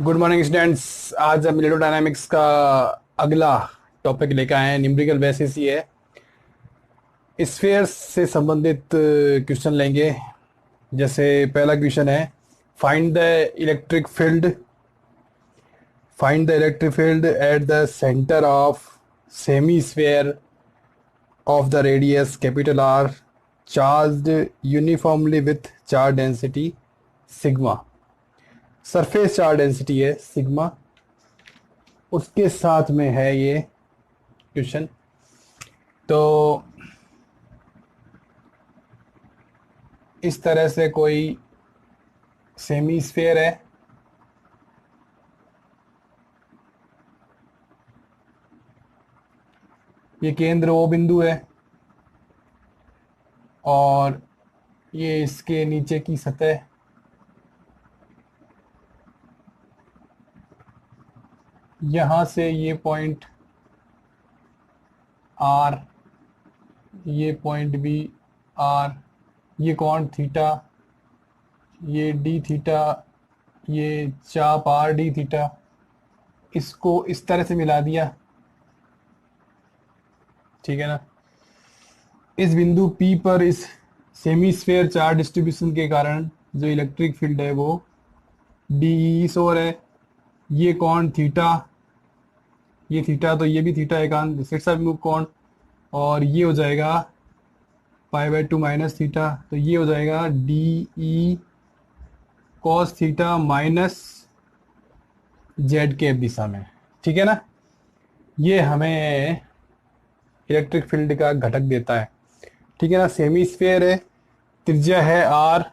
Good morning students. आज हम electrodynamics का अगला टॉपिक लेकर आए हैं। न्यूमेरिकल बेसिस ही है। स्फीयर्स से संबंधित क्वेश्चन लेंगे। जैसे पहला क्वेश्चन है, find the electric field find the electric field at the centre of semi sphere of the radius capital R charged uniformly with charge density sigma। Surface charge density है sigma, उसके साथ में है ये क्वेश्चन। तो इस तरह से कोई सेमी स्फेयर है। ये केंद्र वो बिंदु है और ये इसके नीचे की सतह। यहाँ से ये पॉइंट आर, ये पॉइंट बी आर, ये कोण थीटा, ये डी थीटा, ये चाप आर डी थीटा, इसको इस तरह से मिला दिया। ठीक है ना। इस बिंदु P पर इस सेमी स्फेयर चार्ज डिस्ट्रीब्यूशन के कारण जो इलेक्ट्रिक फील्ड है वो डी इस ओर है। ये कोण थीटा, ये थीटा, तो ये भी थीटा एकांत विमुख कोण, और ये हो जाएगा π/2 माइनस थीटा, तो ये हो जाएगा D E cos theta minus Z cap दिशा में। ठीक है ना। ये हमें इलेक्ट्रिक फील्ड का घटक देता है। ठीक है ना। सेमी स्फेयर है, त्रिज्या है आर,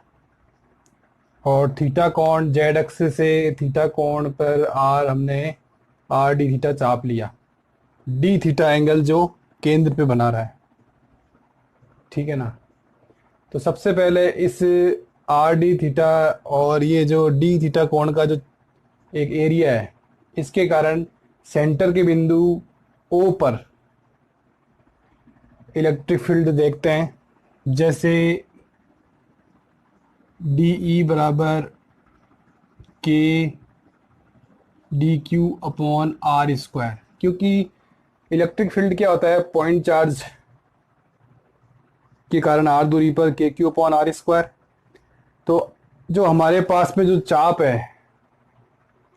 और थीटा कोण जेड अक्ष से थीटा कोण पर आर हमने आर डी थीटा चाप लिया। डी थीटा एंगल जो केंद्र पे बना रहा है। ठीक है ना। तो सबसे पहले इस आर डी थीटा और ये जो डी थीटा कोण का जो एक एरिया है, इसके कारण सेंटर के बिंदु ओ पर इलेक्ट्रिक फील्ड देखते हैं। जैसे डी ई बराबर K D Q upon R square, क्योंकि इलेक्ट्रिक फील्ड क्या होता है, पॉइंट चार्ज के कारण आर दूरी पर के क्यू अपॉन आर स्क्वायर। तो जो हमारे पास में जो चाप है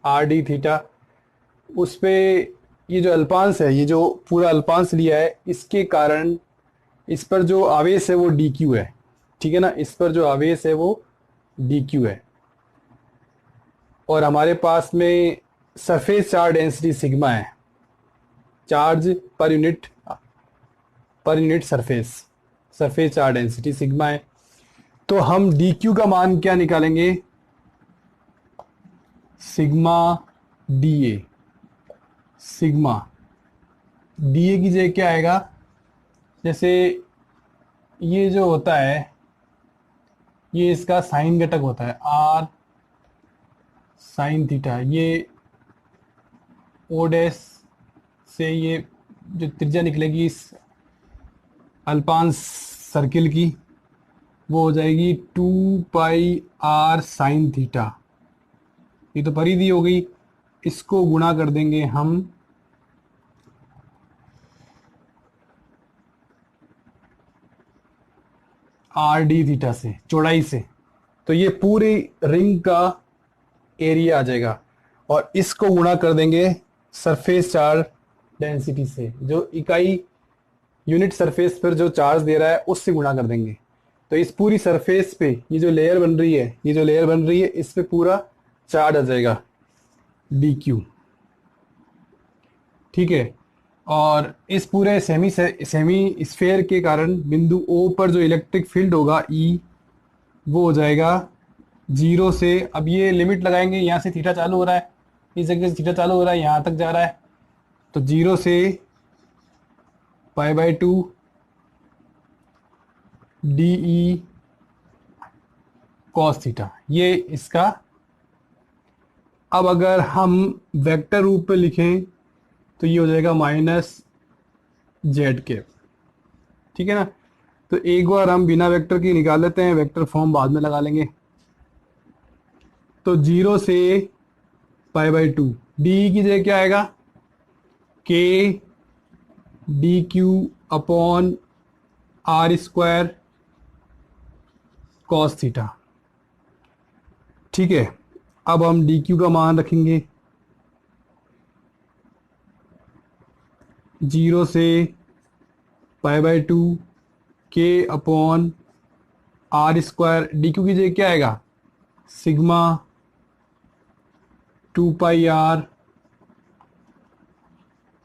आर डी थीटा, उस पे ये जो अल्पांश है, ये जो पूरा अल्पांश लिया है, इसके कारण इस पर जो आवेश है वो डी क्यू है। ठीक है ना। इस पर जो आवेश है वो डी क्यू है, और हमारे पास में सरफेस चार्ज डेंसिटी सिग्मा है। Charge per unit surface charge density sigma है। तो हम डी क्यू का मान क्या निकालेंगे, sigma D A. Sigma D A की जगह क्या आएगा, जैसे ये जो होता है, ये इसका साइन घटक होता है आर साइन थीटा। ये ओ डैश से ये जो त्रिज्या निकलेगी इस अल्पांश सर्किल की, वो हो जाएगी 2 पाई r साइन थीटा। ये तो परिधि हो गई, इसको गुणा कर देंगे हम आर डी थीटा से, चौड़ाई से। तो ये पूरी रिंग का एरिया आ जाएगा, और इसको गुणा कर देंगे सरफेस चार्ज डेंसिटी से, जो इकाई यूनिट सरफेस पर जो चार्ज दे रहा है उससे गुणा कर देंगे। तो इस पूरी सरफेस पे ये जो लेयर बन रही है, इस पे पूरा चार्ज आ जाएगा डी क्यू। ठीक है। और इस पूरे सेमी स्फेयर के कारण बिंदु ओ पर जो इलेक्ट्रिक फील्ड होगा ई, वो हो जाएगा 0 से, अब ये लिमिट लगाएंगे, यहाँ से थीटा चालू हो रहा है, इस जगह से थीटा चालू हो रहा है, यहाँ तक जा रहा है, तो 0 से π/2 डी ई कॉस थीटा, ये इसका। अब अगर हम वेक्टर रूप में लिखें तो ये हो जाएगा माइनस जेड कैप। ठीक है ना। तो एक बार हम बिना वेक्टर की निकाल लेते हैं, वेक्टर फॉर्म बाद में लगा लेंगे। तो 0 से पाई बाई टू। डी की जगह क्या आएगा, K D Q upon R square cos theta. ठीक है, अब हम डी क्यू का मान रखेंगे 0 से pi by two K upon R square. D Q की जगह क्या आएगा, sigma 2 pi R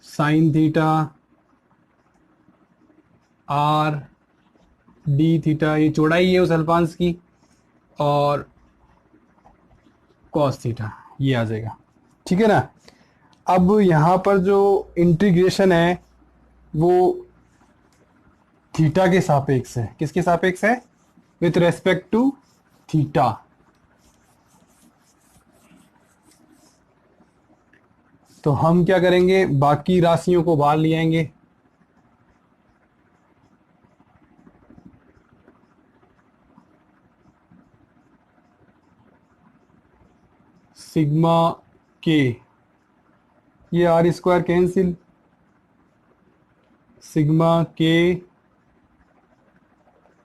sine theta R D theta, ये चौड़ाई है उस अल्फांस की, और कॉस थीटा ये आ जाएगा। ठीक है ना। अब यहाँ पर जो इंटीग्रेशन है वो थीटा के सापेक्ष है। किसके सापेक्ष है, विथ रेस्पेक्ट टू थीटा। तो हम क्या करेंगे, बाकी राशियों को बाहर ले आएंगे। सिग्मा के, ये आर स्क्वायर कैंसिल, सिग्मा के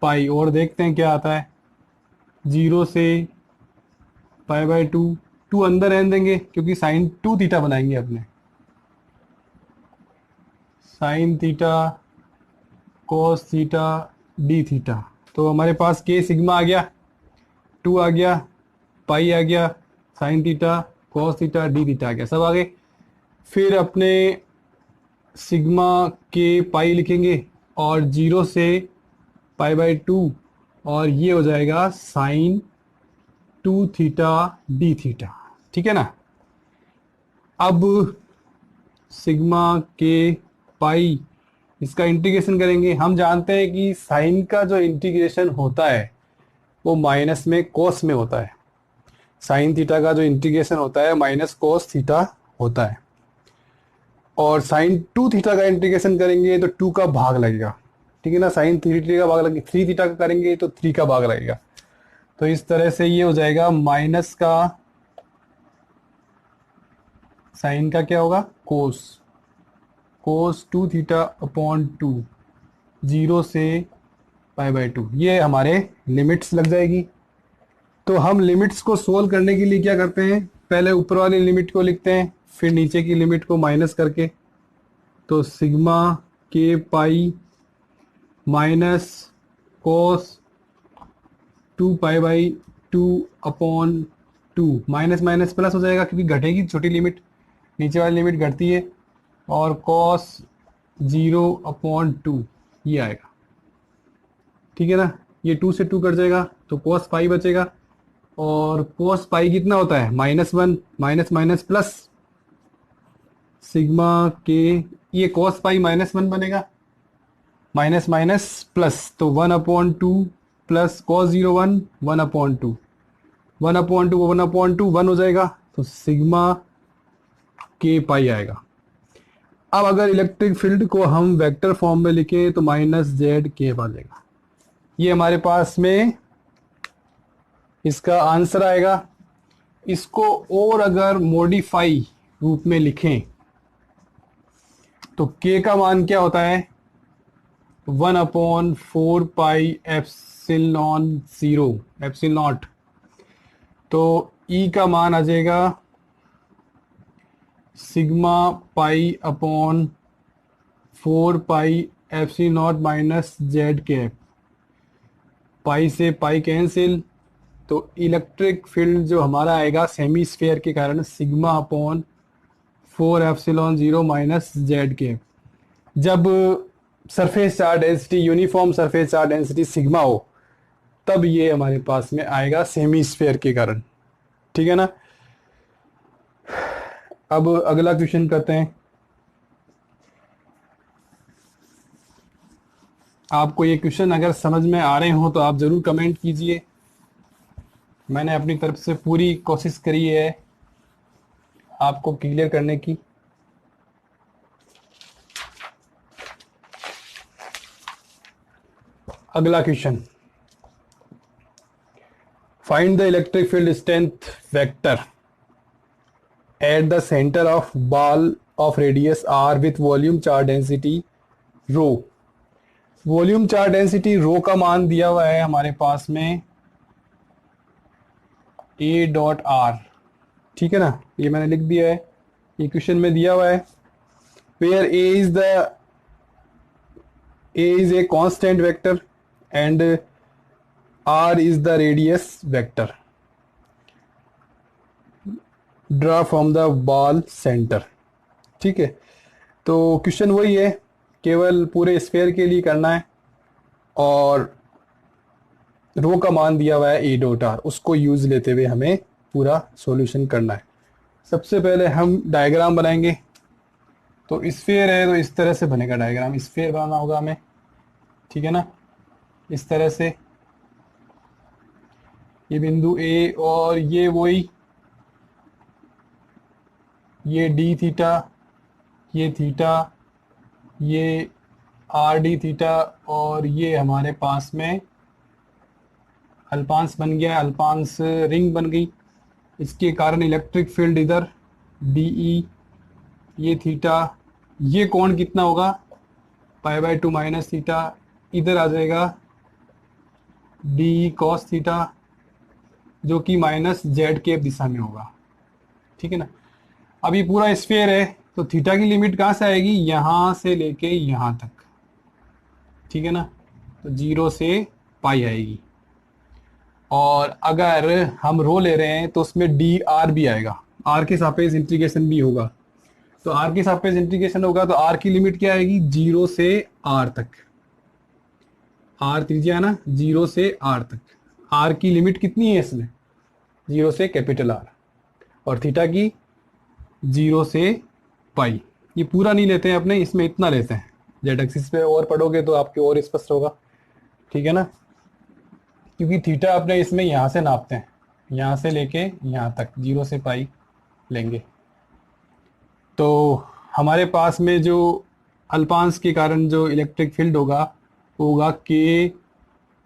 पाई, और देखते हैं क्या आता है। 0 से पाई बाई टू, टू अंदर रहने देंगे क्योंकि साइन 2 थीटा बनाएंगे अपने, sign theta cos theta D theta. तो हमारे पास के सिग्मा आ गया, 2 आ गया, पाई आ गया, sine theta cos theta D theta आ गया, सब आ गए। फिर अपने सिग्मा के पाई लिखेंगे और 0 से पाई बाई टू, और ये हो जाएगा साइन 2 थीटा डी थीटा। ठीक है ना। अब सिग्मा के पाई, इसका इंटीग्रेशन करेंगे। हम जानते हैं कि साइन का जो इंटीग्रेशन होता है वो माइनस में कोस में होता है। साइन थीटा का जो इंटीग्रेशन होता है माइनस कोस थीटा होता है, और साइन 2 थीटा का इंटीग्रेशन करेंगे तो 2 का भाग लगेगा। ठीक है ना, साइन 3 थीटा का भाग लगेगा, 3 थीटा का करेंगे तो 3 का भाग लगेगा। तो इस तरह से ये हो जाएगा माइनस का साइन का क्या होगा, कोस, कोस 2 थीटा अपॉन 2, 0 से पाई बाई टू, ये हमारे लिमिट्स लग जाएगी। तो हम लिमिट्स को सोल्व करने के लिए क्या करते हैं, पहले ऊपर वाली लिमिट को लिखते हैं, फिर नीचे की लिमिट को माइनस करके। तो सिग्मा के pi minus cos 2 pi by two upon 2, minus minus plus हो जाएगा क्योंकि घटेगी छोटी लिमिट, नीचे वाली लिमिट घटती है, और कॉस 0 अपॉन 2 ये आएगा। ठीक है ना, ये 2 से 2 कट जाएगा तो कॉस पाई बचेगा, और कॉस पाई कितना होता है, -1, माइनस माइनस प्लस सिग्मा के, ये कॉस पाई -1 बनेगा, माइनस माइनस प्लस, तो 1/2 प्लस कॉस 0 1, 1/2, 1/2 1/2 1 हो जाएगा, तो सिग्मा के पाई आएगा। अब अगर इलेक्ट्रिक फील्ड को हम वेक्टर फॉर्म में लिखें तो -z के आ जाएगा। ये हमारे पास में इसका आंसर आएगा। इसको और अगर मॉडिफाई रूप में लिखें तो k का मान क्या होता है, 1/4 पाई एप्सिलॉन 0 एप्सिलॉन नॉट। तो E का मान आ जाएगा sigma pi upon 4 pi epsilon naught minus Z cap, pi से पाई कैंसिल, तो इलेक्ट्रिक फील्ड जो हमारा आएगा सेमी स्फेयर के कारण sigma upon 4 epsilon 0 minus Z cap. जब surface charge density, uniform surface charge density sigma हो, तब ये हमारे पास में आएगा सेमी स्फेयर के कारण। ठीक है ना। अब अगला क्वेश्चन करते हैं। आपको ये क्वेश्चन अगर समझ में आ रहे हो तो आप ज़रूर कमेंट कीजिए। मैंने अपनी तरफ से पूरी कोशिश करी है आपको क्लियर करने की। अगला question, find the electric field strength vector at the centre of ball of radius R with volume charge density rho. Volume charge density rho का मान दिया हुआ है हमारे पास में ए डॉट आर, ठीक है ना, ये मैंने लिख दिया है, इक्वेशन में दिया हुआ है। Where A is a constant vector and R is the radius vector draw from the ball centre. ठीक है, तो क्वेश्चन वही है, केवल पूरे स्फेयर के लिए करना है और रो का मान दिया हुआ है ए डॉट आर, उसको यूज लेते हुए हमें पूरा सॉल्यूशन करना है। सबसे पहले हम डायग्राम बनाएंगे। तो स्फेयर है तो इस तरह से बनेगा डायग्राम, स्फेयर बनाना होगा हमें, ठीक है ना, इस तरह से। ये बिंदु ए और ये वही, ये डी थीटा, ये थीटा, ये आर डी थीटा, और ये हमारे पास में अल्पांश बन गया, अल्पांश रिंग बन गई। इसके कारण इलेक्ट्रिक फील्ड इधर डीई, ये थीटा, ये कोण कितना होगा π/2 माइनस थीटा, इधर आ जाएगा डी कॉस थीटा, जो कि माइनस जेड के दिशा में होगा, ठीक है ना। अब ये पूरा स्फेयर है तो थीटा की लिमिट कहाँ से आएगी, यहाँ से लेके यहाँ तक, ठीक है ना, तो 0 से पाई आएगी। और अगर हम रो ले रहे हैं तो उसमें डी आर भी आएगा, आर के सापेक्ष इंटीग्रेशन भी होगा। तो आर के सापेक्ष इंटीग्रेशन होगा तो आर की लिमिट क्या आएगी, 0 से आर तक, आर त्रिज्या है ना, 0 से आर तक। आर की लिमिट कितनी है इसमें, 0 से कैपिटल आर, और थीटा की 0 से पाई। ये पूरा नहीं लेते हैं अपने, इसमें इतना लेते हैं, जेड एक्सिस पे और पढ़ोगे तो आपके और स्पष्ट होगा, ठीक है ना, क्योंकि थीटा अपने इसमें यहाँ से नापते हैं, यहाँ से लेके यहाँ तक 0 से पाई लेंगे। तो हमारे पास में जो अल्पांश के कारण जो इलेक्ट्रिक फील्ड होगा वो होगा K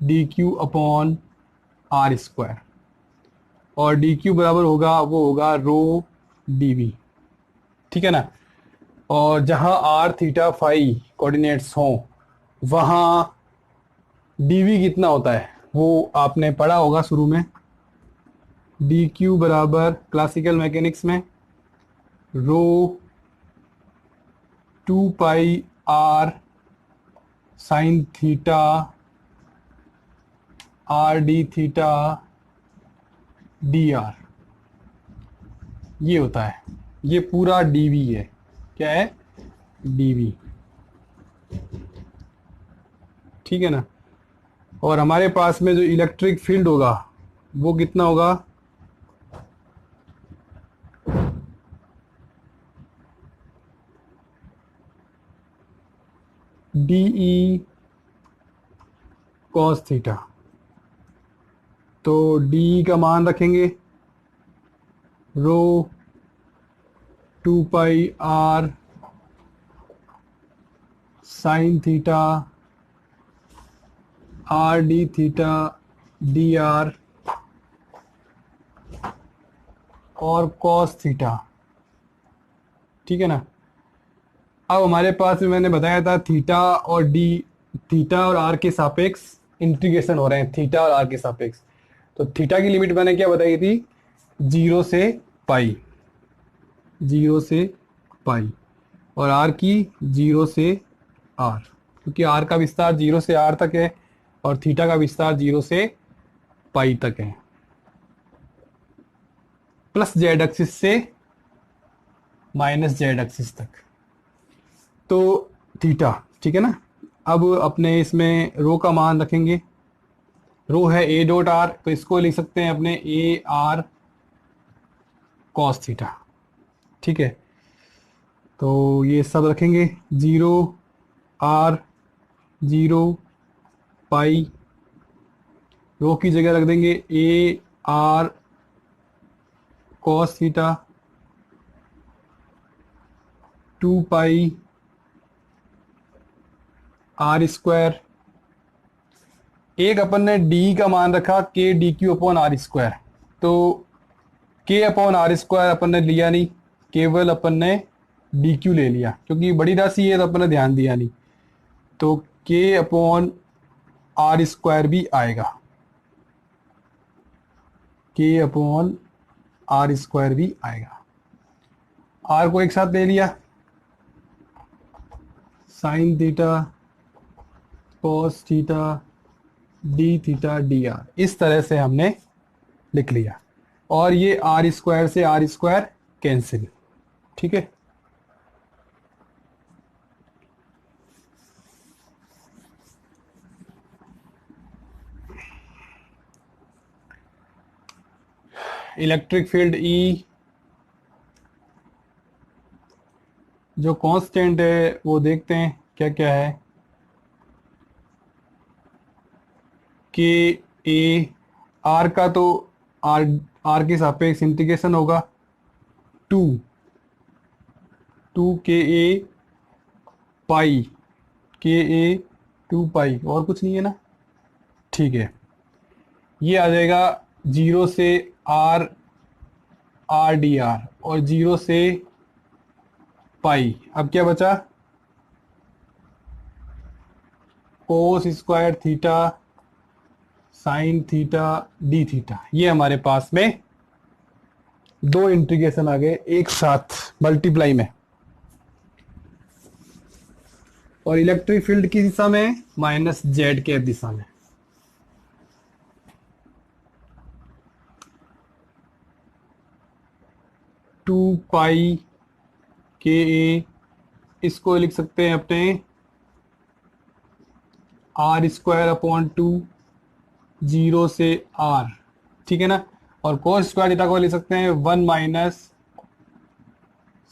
D Q upon R square, और डी क्यू बराबर होगा, वो होगा रो डी वी, ठीक है ना। और जहाँ आर थीटा फाई कोऑर्डिनेट्स हों वहाँ डी वी कितना होता है वो आपने पढ़ा होगा शुरू में, डी क्यू बराबर क्लासिकल मैकेनिक्स में rho 2 pi R sine theta R D theta D R, ये होता है, ये पूरा डी वी है, क्या है, डी वी, ठीक है ना। और हमारे पास में जो इलेक्ट्रिक फील्ड होगा वो कितना होगा, डीई कॉस थीटा। तो डी का मान रखेंगे rho 2 pi R sine theta R D theta D R और कॉस थीटा, ठीक है ना। अब हमारे पास में मैंने बताया था थीटा और डी, थीटा और आर के सापेक्ष इंटीग्रेशन हो रहे हैं, थीटा और आर के सापेक्ष। तो थीटा की लिमिट मैंने क्या बताई थी, 0 से पाई, 0 से पाई, और आर की 0 से आर, क्योंकि आर का विस्तार 0 से आर तक है और थीटा का विस्तार 0 से पाई तक है, प्लस जेड एक्सिस से माइनस जेड एक्सिस तक। तो थीटा, ठीक है ना। अब अपने इसमें रो का मान रखेंगे, रो है ए डॉट आर, तो इसको लिख सकते हैं अपने ए आर कॉस थीटा, ठीक है। तो ये सब रखेंगे, 0 आर 0 पाई, रो की जगह रख देंगे A R cos theta 2 pi R square. एक अपन ने डी का मान रखा K D Q upon R square, तो K upon R square upon ने लिया नहीं, केवल अपन ने डी क्यू ले लिया क्योंकि बड़ी राशि है तो अपन ने ध्यान दिया नहीं, तो के अपॉन आर स्क्वायर भी आएगा, के अपॉन आर स्क्वायर भी आएगा। आर को एक साथ ले लिया, sine theta cos theta D theta D are, इस तरह से हमने लिख लिया। और ये आर स्क्वायर से आर स्क्वायर कैंसिल, ठीक है। इलेक्ट्रिक फील्ड ई जो कांस्टेंट है वो देखते हैं क्या क्या है। के ए आर का तो आर आर के सापेक्ष इंटीग्रेशन होगा, टू के ए पाई, के ए 2 पाई, और कुछ नहीं है ना, ठीक है। ये आ जाएगा 0 से आर आर डी आर और 0 से पाई। अब क्या बचा, cos square theta sine theta D theta. ये हमारे पास में दो इंटीग्रेशन आ गए एक साथ मल्टीप्लाई में। और इलेक्ट्रिक फील्ड की दिशा में माइनस जेड के दिशा में। टू पाई के ए, इसको लिख सकते हैं अपने आर स्क्वायर अपॉन 2, 0 से आर, ठीक है ना। और कोस स्क्वायर थीटा को लिख सकते हैं 1 minus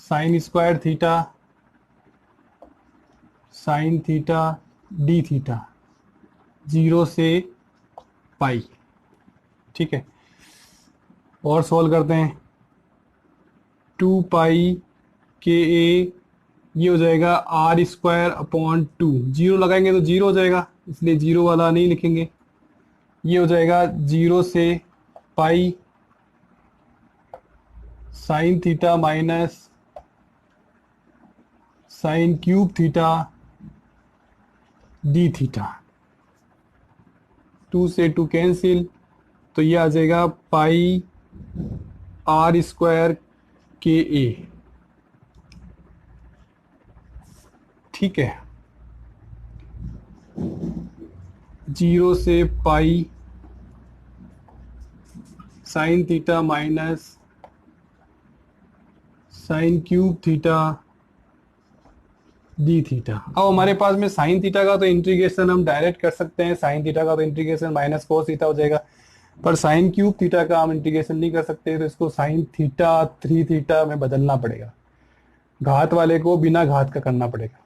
sine square theta sine theta D theta, 0 से पाई, ठीक है। और सॉल्व करते हैं, 2 पाई के ए, ये हो जाएगा आर स्क्वायर अपॉन 2, 0 लगाएंगे तो 0 हो जाएगा, इसलिए 0 वाला नहीं लिखेंगे। ये हो जाएगा 0 से pi sine theta minus sign cube theta D theta, 2 से 2 कैंसिल, तो ये आ जाएगा पाई आर स्क्वायर के ए, ठीक है। 0 से pi sine theta minus sign cube theta D theta. अब हमारे पास में साइन थीटा का तो इंटीग्रेशन हम डायरेक्ट कर सकते हैं, साइन थीटा का तो इंटीग्रेशन माइनस कोस थीटा हो जाएगा, पर साइन क्यूब थीटा का हम इंटीग्रेशन नहीं कर सकते, तो इसको साइन थीटा 3 थीटा में बदलना पड़ेगा, घात वाले को बिना घात का करना पड़ेगा।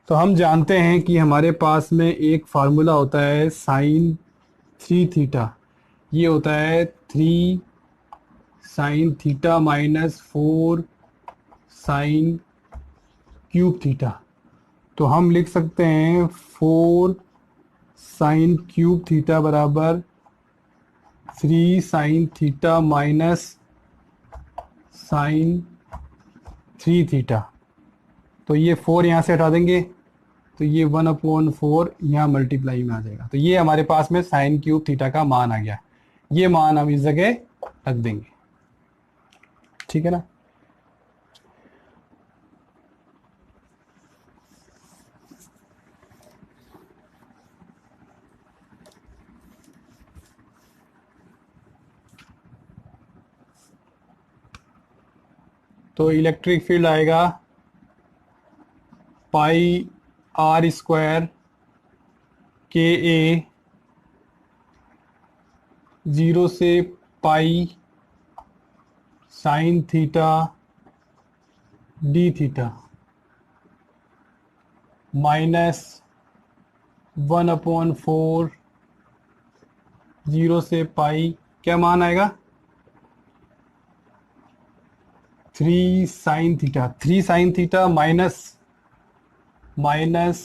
तो हम जानते हैं कि हमारे पास में एक फार्मूला होता है साइन 3 थीटा, ये होता है 3 sine theta minus 4 sine cube theta. तो हम लिख सकते हैं 4 साइन क्यूब थीटा बराबर 3 sine theta minus sine 3 theta. तो ये 4 यहाँ से हटा देंगे तो ये 1/4 यहाँ मल्टीप्लाई में आ जाएगा। तो ये हमारे पास में साइन क्यूब थीटा का मान आ गया, ये मान हम इस जगह रख देंगे, ठीक है ना। तो इलेक्ट्रिक फील्ड आएगा पाई आर स्क्वायर के ए, 0 से pi sine theta D theta minus 1/4 0 से पाई, क्या मान आएगा 3 sine theta, 3 sine theta minus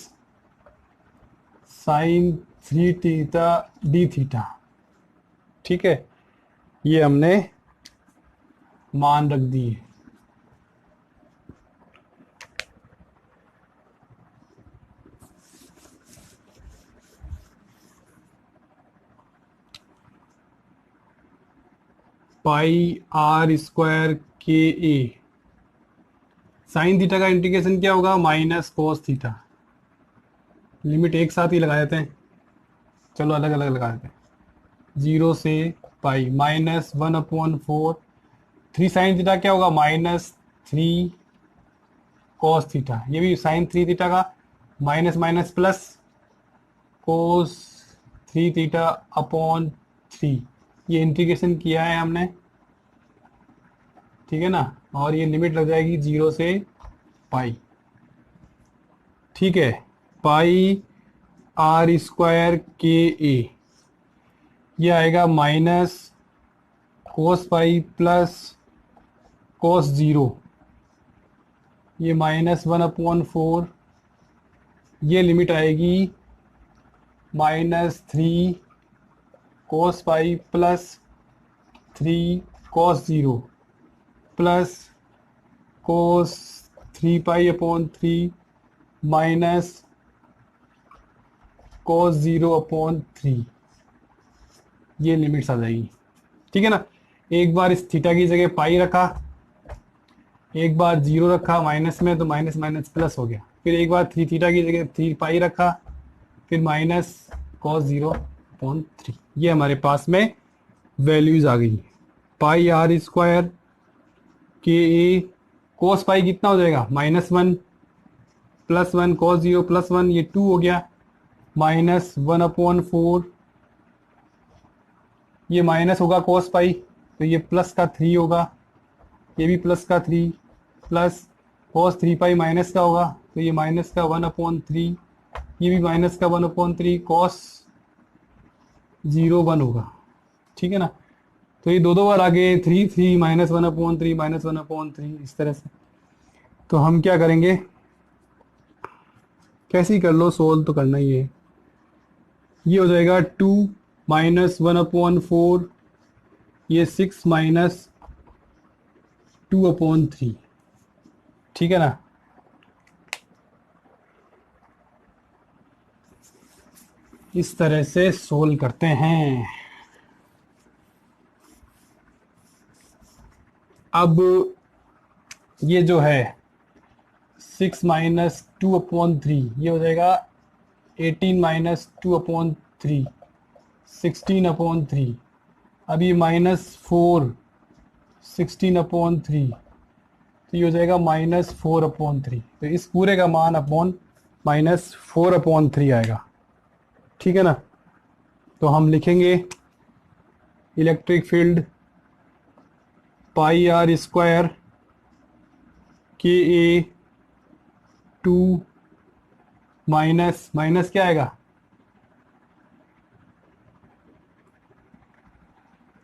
sine 3 theta D theta, ठीक है। ये हमने मान रख दिए। पाई आर स्क्वायर के ए। साइन थीटा का इंटीग्रेशन क्या होगा, माइनस कोस थीटा। लिमिट एक साथ ही लगा देते हैं, चलो अलग अलग लगा देते हैं। 0 से पाई माइनस 1/4। 3 साइन थीटा क्या होगा, माइनस 3 कॉस थीटा। ये भी साइन 3 थीटा का minus minus plus cos 3 theta upon 3। ये इंटीग्रेशन किया है हमने, ठीक है ना। और ये लिमिट लग जाएगी 0 से पाई, ठीक है। पाई आर स्क्वायर के ए, ये आएगा minus cos pi plus cos 0। ये माइनस 1/4। ये लिमिट आएगी -3 कोस पाई प्लस 3 कोस 0 प्लस कोस 3 पाई/3 माइनस कोस 0/3। ये लिमिट्स आ जाएगी, ठीक है ना। एक बार इस थीटा की जगह पाई रखा, एक बार 0 रखा माइनस में, तो माइनस माइनस प्लस हो गया। फिर एक बार 3 थीटा की जगह 3 पाई रखा, फिर माइनस कॉस 0/3। ये हमारे पास में वैल्यूज आ गई। पाई आर स्क्वायर के ए, कोस पाई कितना हो जाएगा, -1 प्लस 1 कॉस 0 प्लस 1, ये 2 हो गया। माइनस 1/4, ये माइनस होगा कोस पाई, तो ये प्लस का 3 होगा। ये भी प्लस का 3 प्लस कोस 3 पाई माइनस का होगा, तो ये माइनस का 1/3। ये भी माइनस का 1/3 कॉस 0/1 होगा, ठीक है ना। तो ये दो बार आगे 3 3 -1/3 -1/3 इस तरह से। तो हम क्या करेंगे, कैसे ही कर लो, सोल्व तो करना ही है। ये हो जाएगा 2 -1/4, ये 6 -2/3, ठीक है ना। इस तरह से सोल्व करते हैं। अब ये जो है 6 -2/3, ये हो जाएगा 18 -2/3, 16/3। अब ये -4 16/3, तो ये हो जाएगा -4/3। तो इस पूरे का मान अपॉन -4/3 आएगा, ठीक है ना। तो हम लिखेंगे electric field pi R square K A 2 minus minus क्या आएगा,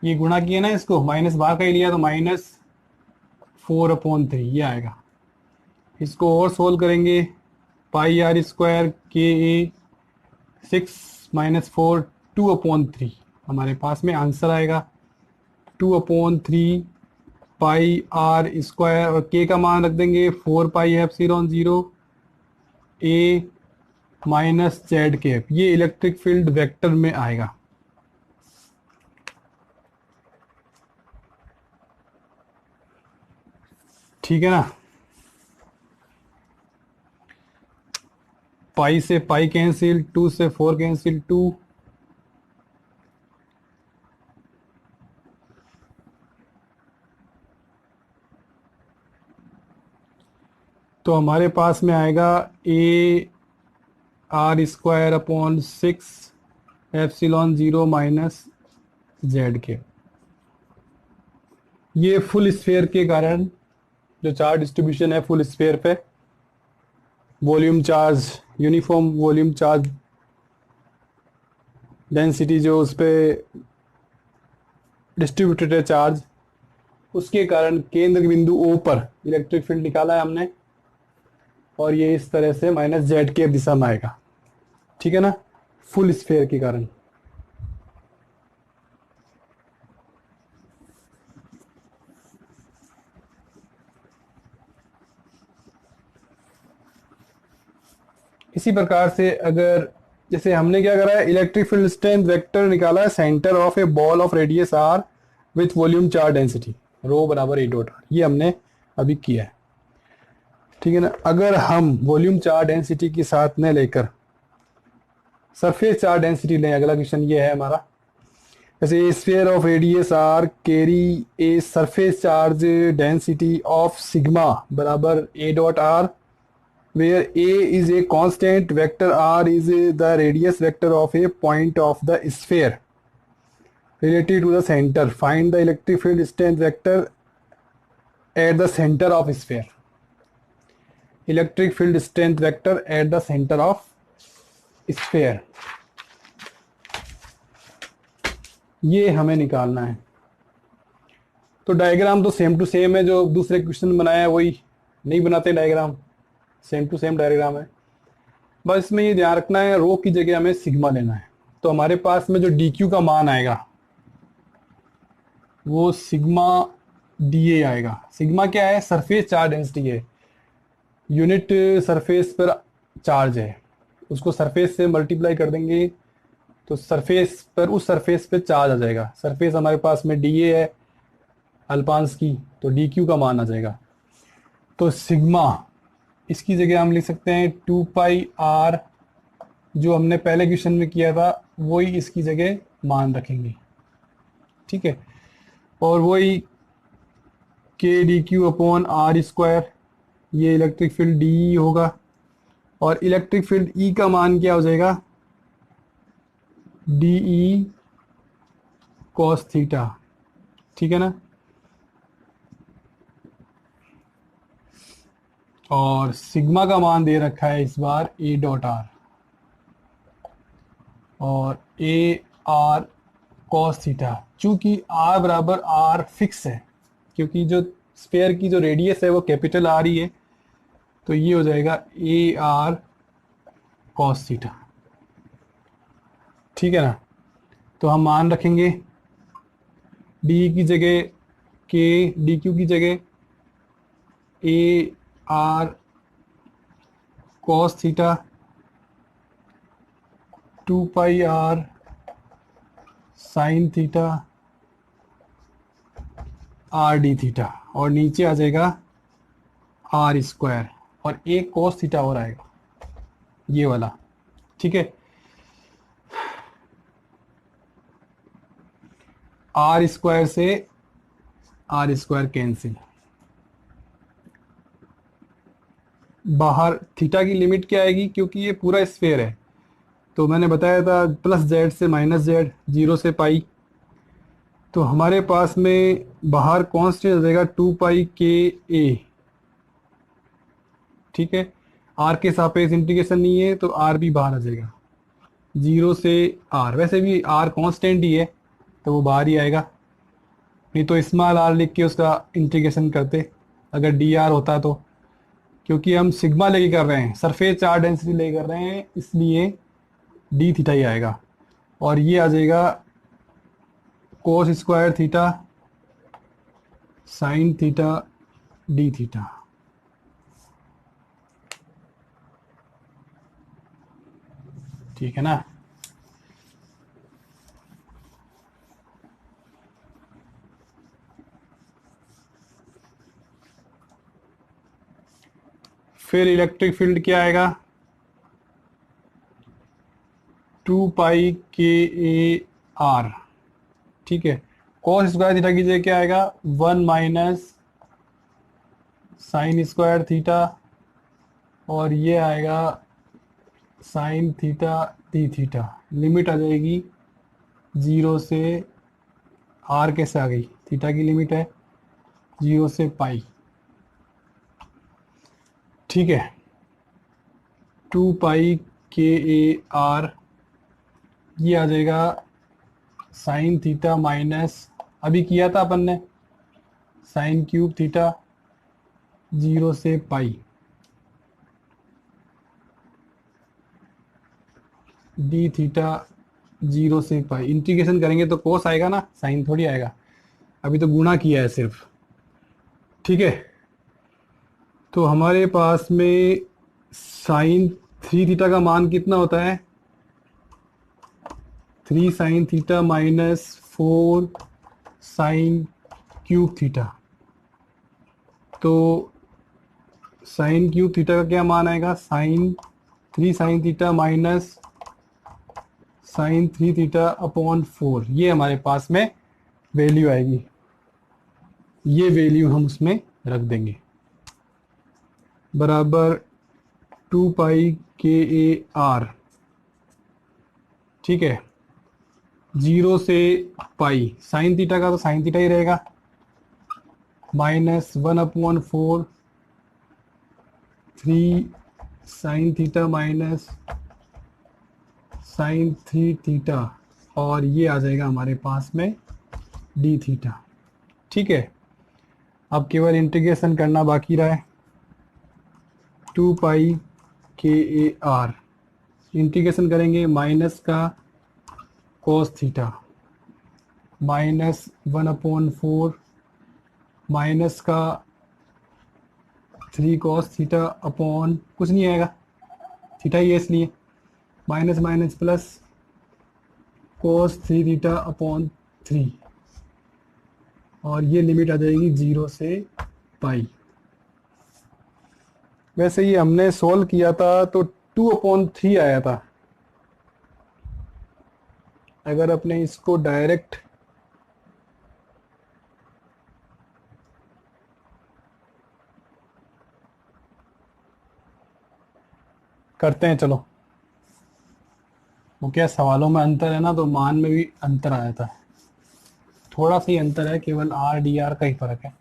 ये गुणा किया ना, इसको माइनस बाहर का ही लिया, तो -4/3 ये आएगा। इसको और सोल्व करेंगे, पाई आर स्क्वायर के ए 6 -4 2/3, हमारे पास में आंसर आएगा 2/3 पाई आर स्क्वायर, और के का मान रख देंगे 4 पाई एप्सिलॉन 0 ए माइनस जेड कैप। ये इलेक्ट्रिक फील्ड वेक्टर में आएगा, ठीक है ना। पाई से पाई कैंसिल, 2 से 4 कैंसिल, 2। तो हमारे पास में आएगा A R square upon 6 epsilon 0 minus Z के। ये फुल स्फीयर के कारण जो चार्ज डिस्ट्रीब्यूशन है फुल स्फीयर पे, volume charge, uniform volume charge density जो उस पर डिस्ट्रीब्यूटेड है चार्ज, उसके कारण केंद्र बिंदु ओ पर इलेक्ट्रिक फील्ड निकाला है हमने, और ये इस तरह से माइनस जेड के दिशा में आएगा, ठीक है ना, फुल स्फीयर के कारण। इसी प्रकार से अगर जैसे हमने क्या करा है, इलेक्ट्रिक फील्ड स्ट्रेंथ वेक्टर निकाला है centre of a ball of radius R with volume charge density rho बराबर ए डॉट आर, ये हमने अभी किया है। ठीक है ना। अगर हम वॉल्यूम चार्ज डेंसिटी के साथ न लेकर सरफेस चार्ज डेंसिटी लें, अगला क्वेश्चन ये है हमारा, जैसे sphere of radius R carry a surface charge density of sigma बराबर A dot R, where a is a constant, vector r is the radius vector of a point of the sphere related to the center. Find the electric field strength vector at the center of sphere. Electric field strength vector at the center of sphere. ये हमें निकालना है। तो diagram तो same to same है, जो दूसरे question बनाया है वही नहीं बनाते diagram, same to same diagram है। बस इसमें ये ध्यान रखना है रो की जगह हमें सिग्मा लेना है। तो हमारे पास में जो डी क्यू का मान आएगा वो सिग्मा डी ए आएगा। सिग्मा क्या है? सरफेस चार्ज डेंसिटी है, यूनिट सरफेस पर चार्ज है, उसको सरफेस से मल्टीप्लाई कर देंगे तो सरफेस पर, उस सरफेस पे चार्ज आ जाएगा। सरफेस हमारे पास में डी ए है अल्पांश की, तो डी क्यू का मान आ जाएगा। तो सिग्मा इसकी जगह हम लिख सकते हैं 2πr, जो हमने पहले क्वेश्चन में किया था वही इसकी जगह मान रखेंगे। ठीक है। और वही K D Q upon R square, ये इलेक्ट्रिक फील्ड डी होगा, और इलेक्ट्रिक फील्ड ई का मान क्या हो जाएगा? D E cos theta. ठीक है ना। और सिग्मा का मान दे रखा है इस बार ए डॉट आर, और ए आर कॉस थीटा। चूंकि आर बराबर आर फिक्स है, क्योंकि जो स्फीयर की जो रेडियस है वो कैपिटल आर ही है, तो ये हो जाएगा ए आर कॉस थीटा। ठीक है ना। तो हम मान रखेंगे डी की जगह के, डी क्यू की जगह ए R cos theta 2πr sign theta R D theta, और नीचे आ जाएगा आर स्क्वायर, और एक कॉस थीटा और आएगा ये वाला। ठीक है। आर स्क्वायर से आर स्क्वायर कैंसिल, बाहर थीटा की लिमिट क्या आएगी? क्योंकि ये पूरा स्फीयर है तो मैंने बताया था प्लस जेड से माइनस जेड, जीरो से पाई, तो हमारे पास में बाहर कांस्टेंट आ जाएगा 2π के ए। ठीक है। आर के सापेक्ष इंटीग्रेशन नहीं है तो आर भी बाहर आ जाएगा, जीरो से आर। वैसे भी आर कांस्टेंट ही है तो वो बाहर ही आएगा, नहीं तो स्मॉल आर लिख के उसका इंटीग्रेशन करते अगर डी आर होता तो। क्योंकि हम सिग्मा लेके कर रहे हैं, सरफेस चार्ज डेंसिटी लेके कर रहे हैं, इसलिए डी थीटा ही आएगा, और ये आ जाएगा cos square theta sine theta D theta. ठीक है ना। फिर इलेक्ट्रिक फील्ड क्या आएगा? 2π के ए आर। ठीक है। कॉस स्क्वायर थीटा की जगह क्या आएगा? 1 माइनस साइन स्क्वायर थीटा, और ये आएगा sine theta D theta. Limit आ जाएगी जीरो से, आर कैसे आ गई? थीटा की लिमिट है जीरो से पाई। ठीक है। 2π के ए आर, ये आ जाएगा साइन थीटा माइनस, अभी किया था अपन ने, साइन क्यूब थीटा जीरो से पाई, डी थीटा जीरो से पाई। इंटीग्रेशन करेंगे तो कोस आएगा ना, साइन थोड़ी आएगा, अभी तो गुणा किया है सिर्फ। ठीक है। तो हमारे पास में साइन 3 थीटा का मान कितना होता है? 3 sine theta minus 4 sine cube theta. तो साइन क्यूब थीटा का क्या मान आएगा, three sine theta minus sine 3 theta upon 4, ये हमारे पास में वैल्यू आएगी। ये वैल्यू हम उसमें रख देंगे बराबर 2 पाई के ए आर। ठीक है, 0 से पाई, साइन थीटा का तो साइन थीटा ही रहेगा, minus 1/4 3 sine theta minus sine 3 theta, और ये आ जाएगा हमारे पास में डी थीटा। ठीक है, अब केवल इंटीग्रेशन करना बाकी रहा है। 2 पाई के ए आर, इंटीग्रेशन करेंगे माइनस का कॉस थीटा माइनस 1/4 माइनस का 3 कॉस थीटा अपॉन कुछ नहीं आएगा, थीटा ही है इसलिए, minus minus plus cos 3 theta upon 3, और ये लिमिट आ जाएगी 0 से पाई। वैसे ये हमने सॉल्व किया था तो 2/3 आया था। अगर अपने इसको डायरेक्ट करते हैं, चलो, वो क्या सवालों में अंतर है ना, तो मान में भी अंतर आ जाता है, थोड़ा सा ही अंतर है, केवल आर डी आर का ही फर्क है।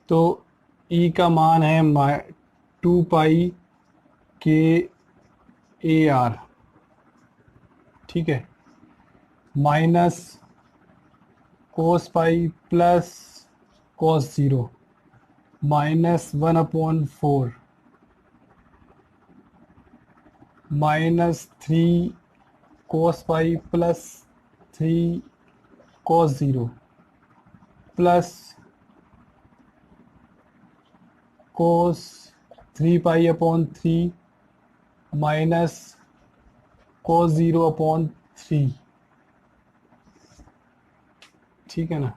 तो ई का मान है 2 पाई के ए आर, ठीक है, minus cos pi plus cos 0 minus 1/4 minus 3 कोस पाई प्लस 3 कोस 0 plus cos 3 pi upon 3 minus cos 0/3। ठीक है ना,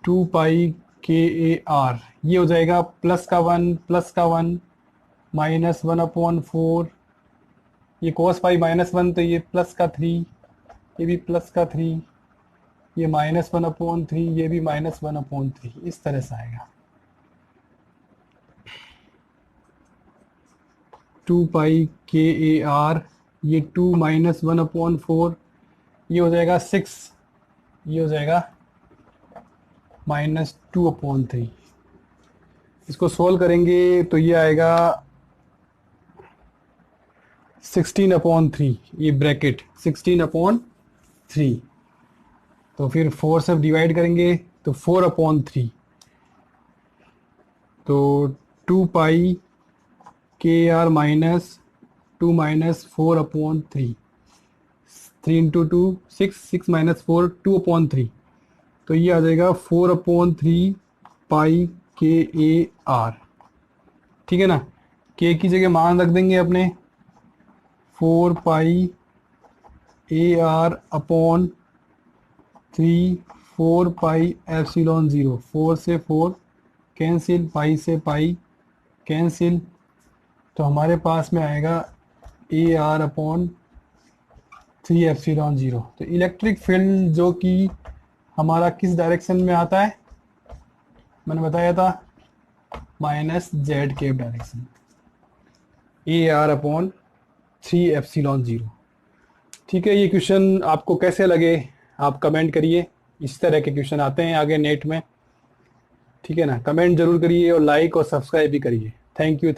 2 पाई के ए आर, ये हो जाएगा प्लस का 1 माइनस 1/4, ये कोस पाई -1 तो ये प्लस का 3, ये भी प्लस का 3, ये -1/3, ये भी -1/3, इस तरह से आएगा। 2 पाई के ए आर, ये 2 माइनस 1/4, ये हो जाएगा 6, ये हो जाएगा -2/3। इसको सोल्व करेंगे तो ये आएगा 16/3, ये ब्रैकेट 16/3, तो फिर 4 से डिवाइड करेंगे तो 4/3, तो 2 pi K R minus 2 minus 4/3, 3 into 2 6 minus 4 2/3, तो ये आ जाएगा 4/3 पाई के ए आर। ठीक है ना, के की जगह मान रख देंगे अपने 4 pi A R upon 3 4 pi epsilon 0, 4 से 4 कैंसिल, पाई से पाई कैंसिल, तो हमारे पास में आएगा ए आर अपॉन 3 एप्सिलॉन 0। तो इलेक्ट्रिक फील्ड जो कि हमारा किस डायरेक्शन में आता है, मैंने बताया था -z के डायरेक्शन, ए आर अपॉन 3 एप्सिलॉन 0। ठीक है, ये क्वेश्चन आपको कैसे लगे आप कमेंट करिए, इस तरह के क्वेश्चन आते हैं आगे नेट में। ठीक है ना, कमेंट जरूर करिए और लाइक और सब्सक्राइब भी करिए। Thank you.